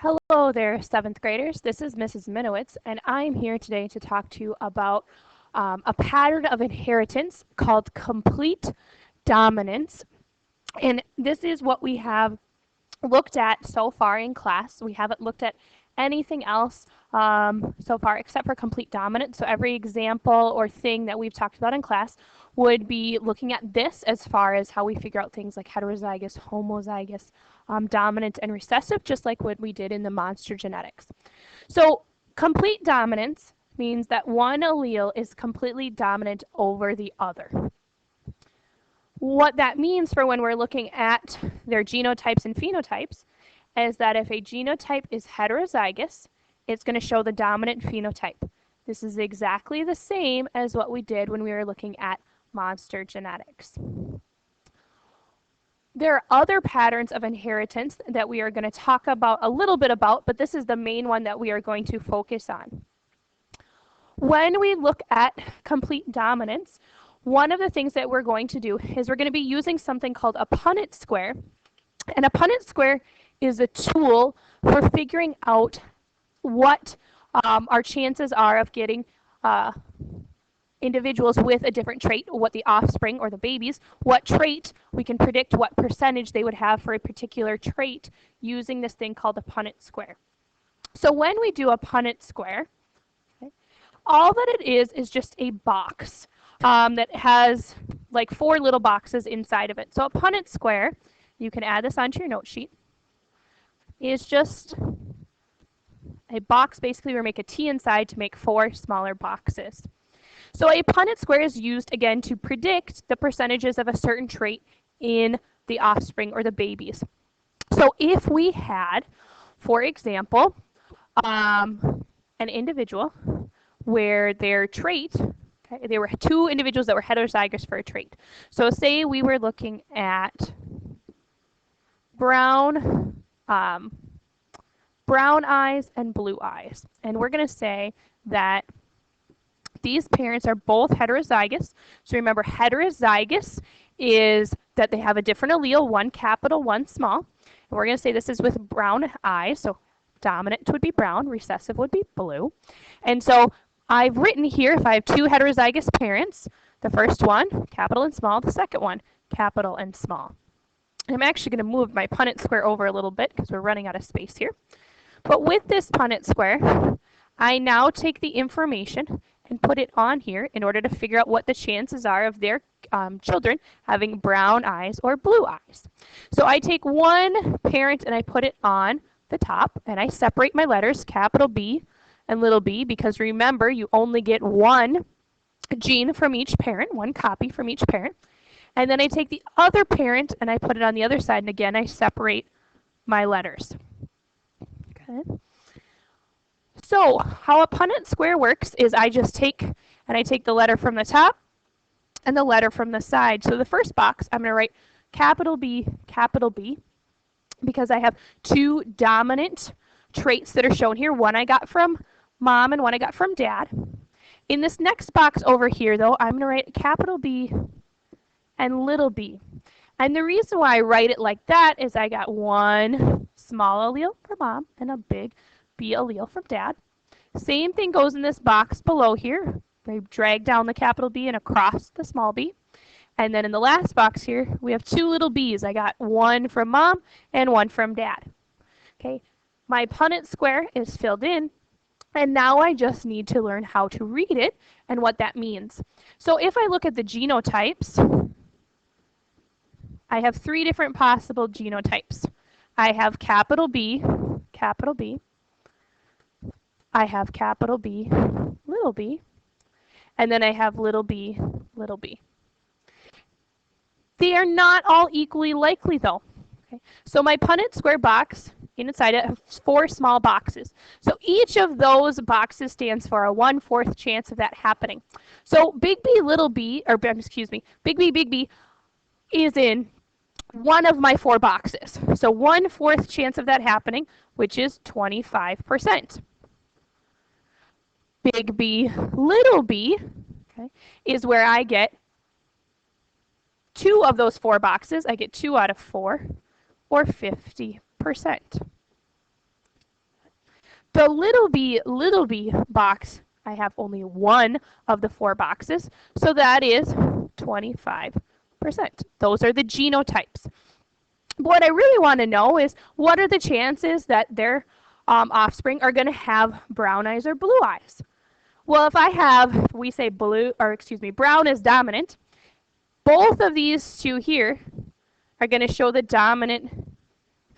Hello there, 7th graders. This is Mrs. Minowitz, and I'm here today to talk to you about a pattern of inheritance called complete dominance. And this is what we have looked at so far in class. We haven't looked at anything else so far except for complete dominance. So every example or thing that we've talked about in class would be looking at this as far as how we figure out things like heterozygous, homozygous, dominant, and recessive, just like what we did in the monster genetics. So complete dominance means that one allele is completely dominant over the other. What that means for when we're looking at their genotypes and phenotypes is that if a genotype is heterozygous, it's going to show the dominant phenotype. This is exactly the same as what we did when we were looking at monster genetics. There are other patterns of inheritance that we are going to talk about a little bit about, but this is the main one that we are going to focus on. When we look at complete dominance, one of the things that we're going to do is we're going to be using something called a Punnett square. And a Punnett square is a tool for figuring out what our chances are of getting individuals with a different trait, what the offspring or the babies, what trait we can predict what percentage they would have for a particular trait using this thing called the Punnett square. So when we do a Punnett square, okay, all that it is just a box that has like 4 little boxes inside of it. So a Punnett square, you can add this onto your note sheet, is just a box basically where we make a T inside to make 4 smaller boxes. So a Punnett square is used again to predict the percentages of a certain trait in the offspring or the babies. So if we had, for example, an individual where their trait, okay, there were 2 individuals that were heterozygous for a trait. So say we were looking at brown eyes and blue eyes, and we're going to say that these parents are both heterozygous. So remember, heterozygous is that they have a different allele, one capital, one small. And we're going to say this is with brown eyes. So dominant would be brown, recessive would be blue. And so I've written here, if I have 2 heterozygous parents, the first one, capital and small, the second one, capital and small. And I'm actually going to move my Punnett square over a little bit because we're running out of space here. But with this Punnett square, I now take the information and put it on here in order to figure out what the chances are of their children having brown eyes or blue eyes. So I take one parent and I put it on the top, and I separate my letters, capital B and little b, because remember, you only get one gene from each parent, one copy from each parent. And then I take the other parent and I put it on the other side, and again, I separate my letters. Okay. So how a Punnett square works is I just take the letter from the top and the letter from the side. So the first box, I'm going to write capital B, because I have 2 dominant traits that are shown here. One I got from mom and one I got from dad. In this next box over here, though, I'm going to write capital B and little b. And the reason why I write it like that is I got one small allele from mom and a big B allele from dad. Same thing goes in this box below here. I drag down the capital B and across the small b. And then in the last box here, we have 2 little b's. I got one from mom and one from dad. Okay, my Punnett square is filled in, and now I just need to learn how to read it and what that means. So if I look at the genotypes, I have 3 different possible genotypes. I have capital B, I have capital B, and then I have little b. They are not all equally likely though. Okay? So my Punnett square box, inside it, has 4 small boxes. So each of those boxes stands for a 1/4 chance of that happening. So big B, little b, or excuse me, big B is in one of my 4 boxes. So 1/4 chance of that happening, which is 25%. Big B, little b, okay, is where I get 2 of those 4 boxes. I get 2 out of 4, or 50%. The little b box, I have only one of the four boxes, so that is 25%. Those are the genotypes. But what I really want to know is what are the chances that their offspring are going to have brown eyes or blue eyes? Well, if we say brown is dominant, both of these two here are going to show the dominant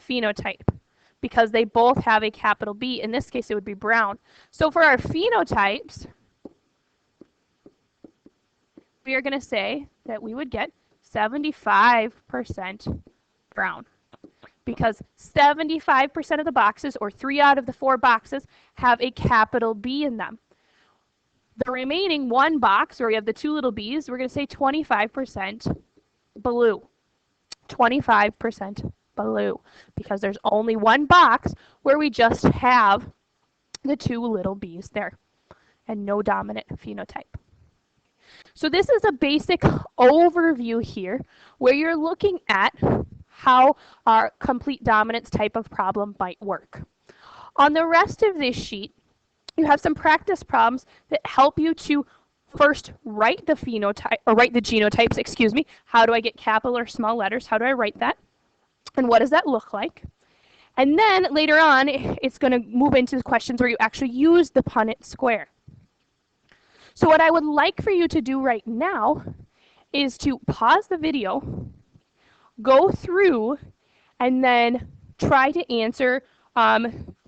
phenotype because they both have a capital B. In this case, it would be brown. So for our phenotypes, we are going to say that we would get 75% brown because 75% of the boxes, or 3 out of the 4 boxes, have a capital B in them. The remaining one box, where we have the 2 little b's, we're going to say 25% blue. 25% blue, because there's only one box where we just have the 2 little b's there and no dominant phenotype. So this is a basic overview here where you're looking at how our complete dominance type of problem might work. On the rest of this sheet, you have some practice problems that help you to first write the phenotype, or write the genotypes, excuse me. How do I get capital or small letters? How do I write that? And what does that look like? And then later on, it's going to move into the questions where you actually use the Punnett square. So what I would like for you to do right now is to pause the video, go through, and then try to answer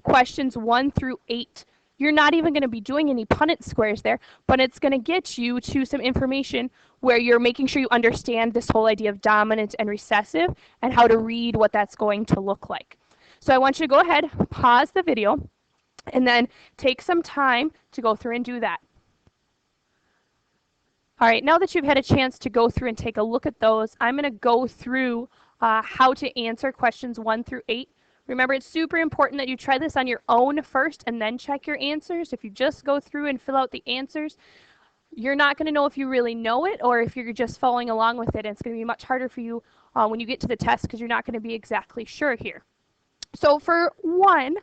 questions 1 through 8. You're not even going to be doing any Punnett squares there, but it's going to get you to some information where you're making sure you understand this whole idea of dominant and recessive and how to read what that's going to look like. So I want you to go ahead, pause the video, and then take some time to go through and do that. All right, now that you've had a chance to go through and take a look at those, I'm going to go through how to answer questions 1 through 8. Remember, it's super important that you try this on your own first and then check your answers. If you just go through and fill out the answers, you're not going to know if you really know it or if you're just following along with it. And it's going to be much harder for you when you get to the test because you're not going to be exactly sure here. So for 1,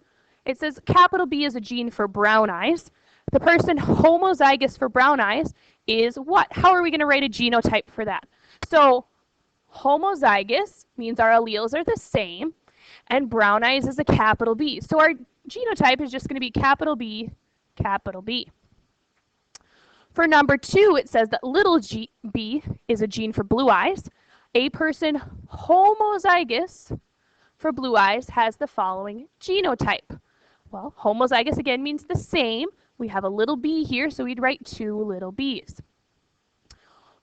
it says capital B is a gene for brown eyes. The person homozygous for brown eyes is what? How are we going to write a genotype for that? So homozygous means our alleles are the same, and brown eyes is a capital B. So our genotype is just going to be capital B, capital B. For number 2, it says that little b is a gene for blue eyes. A person homozygous for blue eyes has the following genotype. Well, homozygous again means the same. We have a little b here, so we'd write 2 little b's.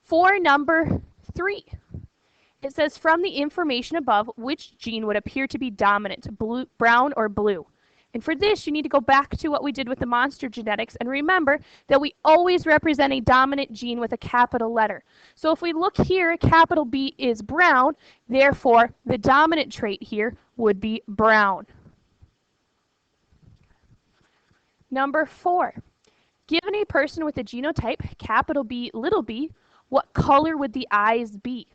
For number 3, it says from the information above, which gene would appear to be dominant, blue, brown or blue? And for this, you need to go back to what we did with the monster genetics and remember that we always represent a dominant gene with a capital letter. So if we look here, capital B is brown, therefore the dominant trait here would be brown. Number 4, given a person with a genotype, capital B, little b, what color would the eyes be?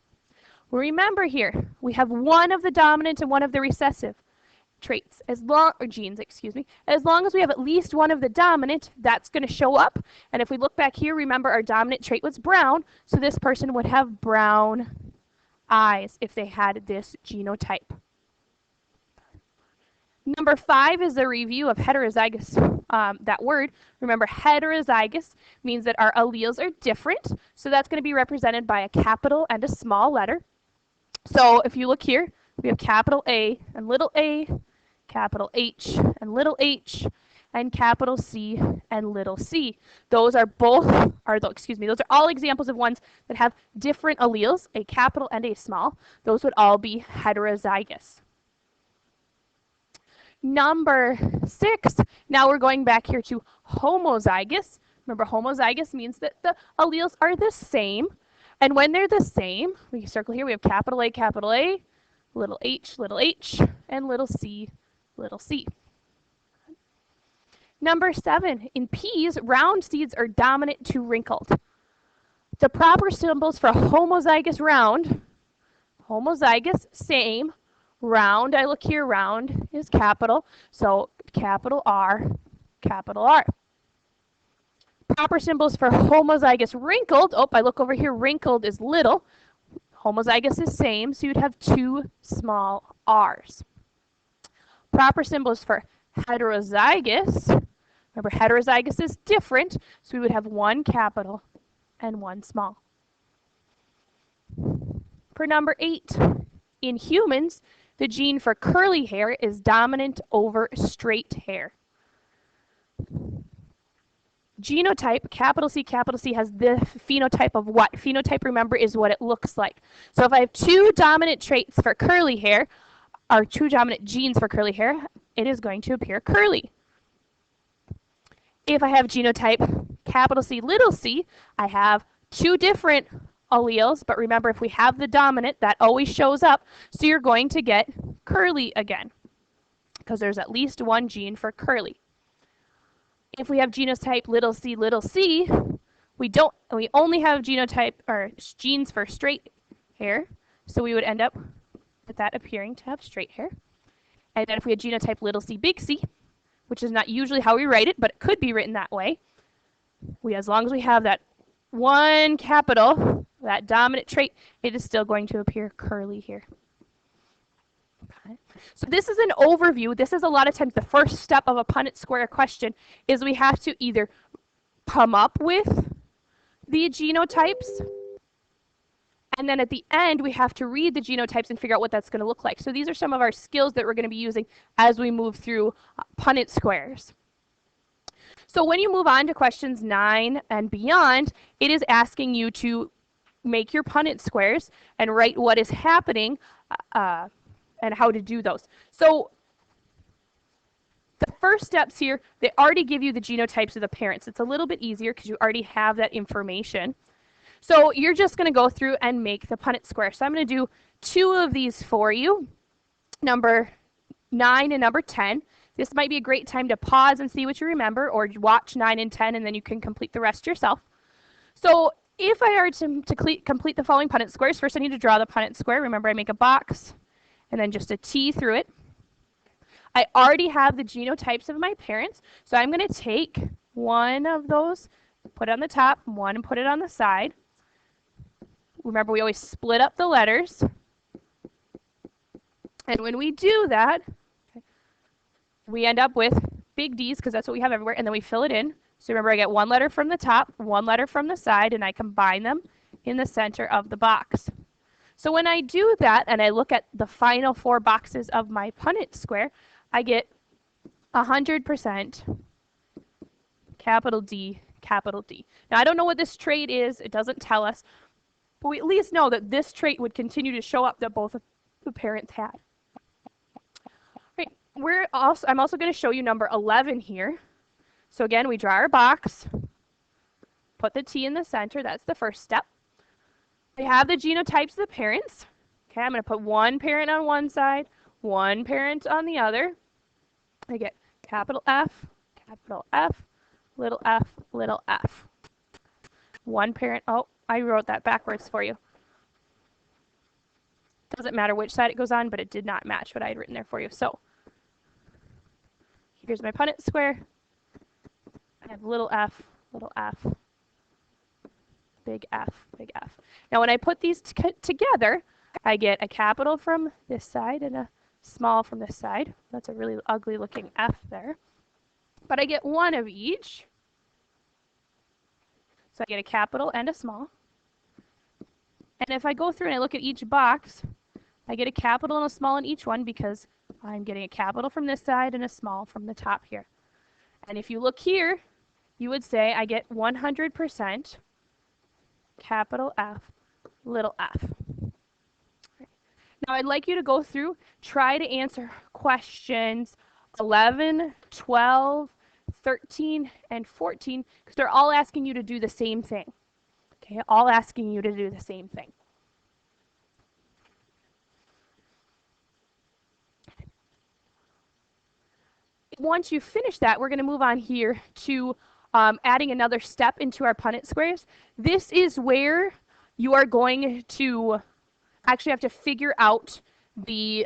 Well, remember here, we have one of the dominant and one of the recessive traits, genes, excuse me. As long as we have at least one of the dominant, that's going to show up. And if we look back here, remember our dominant trait was brown, so this person would have brown eyes if they had this genotype. Number 5 is a review of heterozygous, that word. Remember, heterozygous means that our alleles are different, so that's going to be represented by a capital and a small letter. So if you look here, we have capital A and little a, capital H and little h, and capital C and little c. Those are those are all examples of ones that have different alleles, a capital and a small. Those would all be heterozygous. Number 6, now we're going back here to homozygous. Remember, homozygous means that the alleles are the same. And when they're the same, we circle here, we have capital A, little h, and little c, little c. Number 7, in peas, round seeds are dominant to wrinkled. The proper symbols for homozygous round, homozygous, same, round, I look here, round is capital, so capital R, capital R. Proper symbols for homozygous wrinkled. Oh, I look over here, wrinkled is little. Homozygous is same, so you'd have two small r's. Proper symbols for heterozygous. Remember, heterozygous is different, so we would have one capital and one small. For number 8, in humans, the gene for curly hair is dominant over straight hair. Genotype, capital C, has the phenotype of what? Phenotype, remember, is what it looks like. So if I have two dominant traits for curly hair, or two dominant genes for curly hair, it is going to appear curly. If I have genotype capital C, little c, I have two different alleles, but remember, if we have the dominant, that always shows up, so you're going to get curly again, because there's at least one gene for curly. If we have genotype little c, we only have genotype or genes for straight hair, so we would end up with that appearing to have straight hair. And then if we had genotype little c, big C, which is not usually how we write it, but it could be written that way, as long as we have that one capital, that dominant trait, it is still going to appear curly here. Okay. So this is an overview. This is a lot of times the first step of a Punnett square question is we have to either come up with the genotypes, and then at the end we have to read the genotypes and figure out what that's going to look like. So these are some of our skills that we're going to be using as we move through Punnett squares. So when you move on to questions 9 and beyond, it is asking you to make your Punnett squares and write what is happening and how to do those. So the first steps here, they already give you the genotypes of the parents. It's a little bit easier because you already have that information. So you're just going to go through and make the Punnett square. So I'm going to do 2 of these for you, number 9 and number 10. This might be a great time to pause and see what you remember, or watch 9 and 10, and then you can complete the rest yourself. So if I are to complete the following Punnett squares, first I need to draw the Punnett square. Remember, I make a box and then just a T through it. I already have the genotypes of my parents, so I'm going to take one of those, put it on the top, one and put it on the side. Remember, we always split up the letters. And when we do that, we end up with big D's because that's what we have everywhere, and then we fill it in. So remember, I get one letter from the top, one letter from the side, and I combine them in the center of the box. So when I do that and I look at the final 4 boxes of my Punnett square, I get 100% capital D, capital D. Now, I don't know what this trait is. It doesn't tell us. But we at least know that this trait would continue to show up that both of the parents had. Right. I'm also going to show you number 11 here. So again, we draw our box, put the T in the center. That's the first step. We have the genotypes of the parents. Okay, I'm going to put one parent on one side, one parent on the other. I get capital F, little f. One parent. Oh, I wrote that backwards for you. Doesn't matter which side it goes on, but it did not match what I had written there for you. So here's my Punnett square. I have little f, big F, big F. Now when I put these together, I get a capital from this side and a small from this side. That's a really ugly looking F there. But I get one of each. So I get a capital and a small. And if I go through and I look at each box, I get a capital and a small in each one because I'm getting a capital from this side and a small from the top here. And if you look here, you would say I get 100% capital F, little f. Now I'd like you to go through, try to answer questions 11, 12, 13, and 14, because they're all asking you to do the same thing. Okay, all asking you to do the same thing. Once you finish that, we're going to move on here to adding another step into our Punnett squares. This is where you are going to actually have to figure out the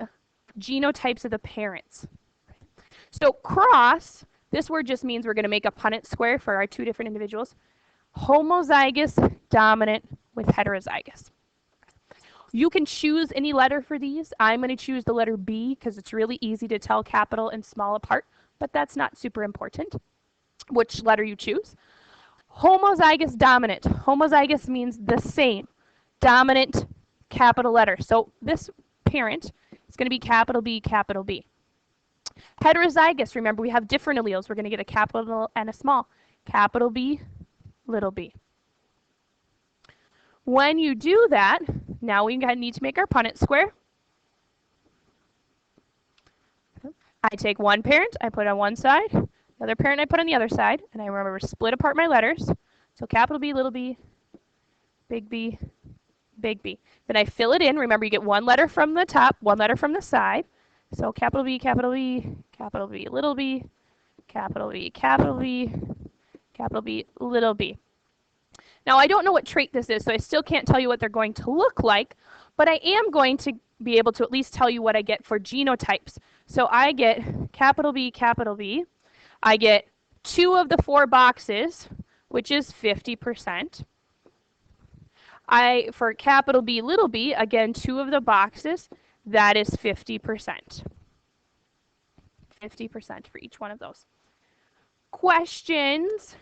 genotypes of the parents. So cross This word just means we're going to make a Punnett square for our two different individuals. Homozygous dominant with heterozygous. You can choose any letter for these. I'm going to choose the letter B because it's really easy to tell capital and small apart, but that's not super important which letter you choose. Homozygous dominant. Homozygous means the same. Dominant, capital letter. So this parent is going to be capital B, capital B. Heterozygous, remember we have different alleles. We're going to get a capital and a small. Capital B, little b. When you do that, now we need to make our Punnett square. I take one parent, I put on one side, the other parent I put on the other side, and I remember split apart my letters. So capital B, little b, big B, big B. Then I fill it in. Remember, you get one letter from the top, one letter from the side. So capital B, capital B, capital B, little b, capital B, capital B, capital B, little b. Now, I don't know what trait this is, so I still can't tell you what they're going to look like, but I am going to be able to at least tell you what I get for genotypes. So I get capital B, capital B. I get 2 of the 4 boxes, which is 50%. For capital B, little b, again, 2 of the boxes, that is 50%. 50% for each one of those. Questions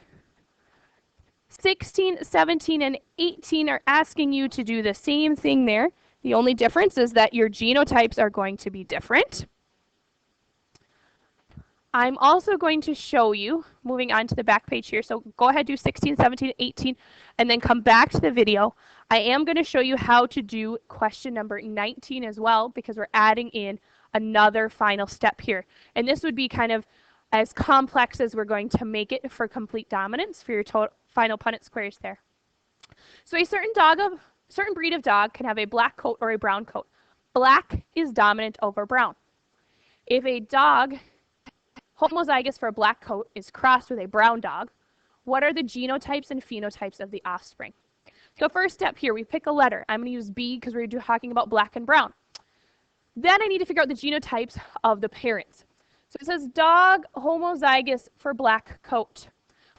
16, 17, and 18 are asking you to do the same thing there. The only difference is that your genotypes are going to be different. I'm also going to show you, moving on to the back page here, so go ahead, do 16, 17, 18, and then come back to the video. I am going to show you how to do question number 19 as well, because we're adding in another final step here. And this would be kind of as complex as we're going to make it for complete dominance for your final Punnett squares there. So a certain breed of dog can have a black coat or a brown coat. Black is dominant over brown. If a dog homozygous for a black coat is crossed with a brown dog, what are the genotypes and phenotypes of the offspring? So first step here, we pick a letter. I'm going to use B because we're talking about black and brown. Then I need to figure out the genotypes of the parents. So it says dog homozygous for black coat.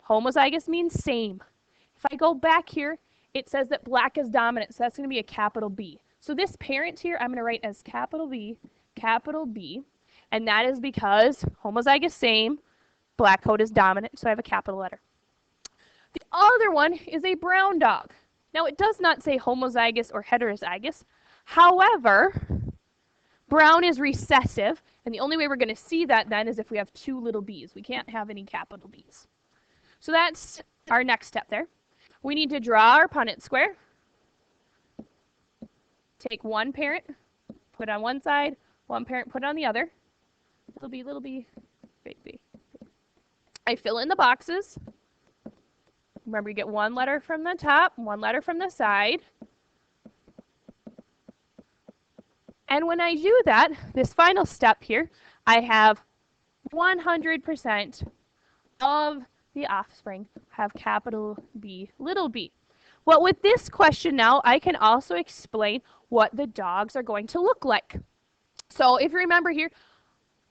Homozygous means same. If I go back here, it says that black is dominant, so that's going to be a capital B. So this parent here, I'm going to write as capital B, and that is because homozygous same, black coat is dominant, so I have a capital letter. The other one is a brown dog. Now it does not say homozygous or heterozygous. However, brown is recessive, and the only way we're going to see that then is if we have 2 little b's. We can't have any capital B's. So that's our next step there. We need to draw our Punnett square. Take one parent, put it on one side, one parent, put it on the other. Little b, big B. I fill in the boxes. Remember, you get one letter from the top, one letter from the side. And when I do that, this final step here, I have 100% of the offspring have capital B, little b. Well, with this question now, I can also explain what the dogs are going to look like. So if you remember here,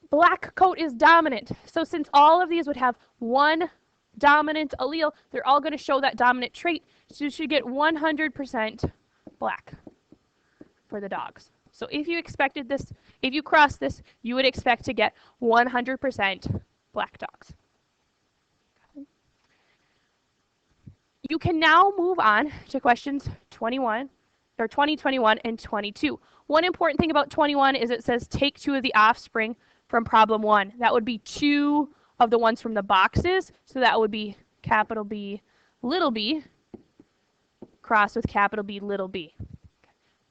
black coat is dominant. So since all of these would have one dominant allele, they're all going to show that dominant trait. So you should get 100% black for the dogs. So if you expected this, if you cross this, you would expect to get 100% black dogs. You can now move on to questions 21, or 20, 21, and 22. One important thing about 21 is it says take 2 of the offspring from problem 1. That would be 2 of the ones from the boxes. So that would be capital B, little b, crossed with capital B, little b.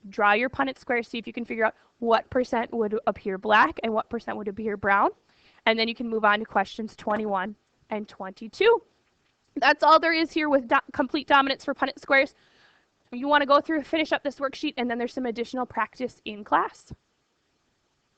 Draw your Punnett square, see if you can figure out what % would appear black and what % would appear brown. And then you can move on to questions 21 and 22. That's all there is here with complete dominance for Punnett squares. You want to go through, finish up this worksheet, and then there's some additional practice in class.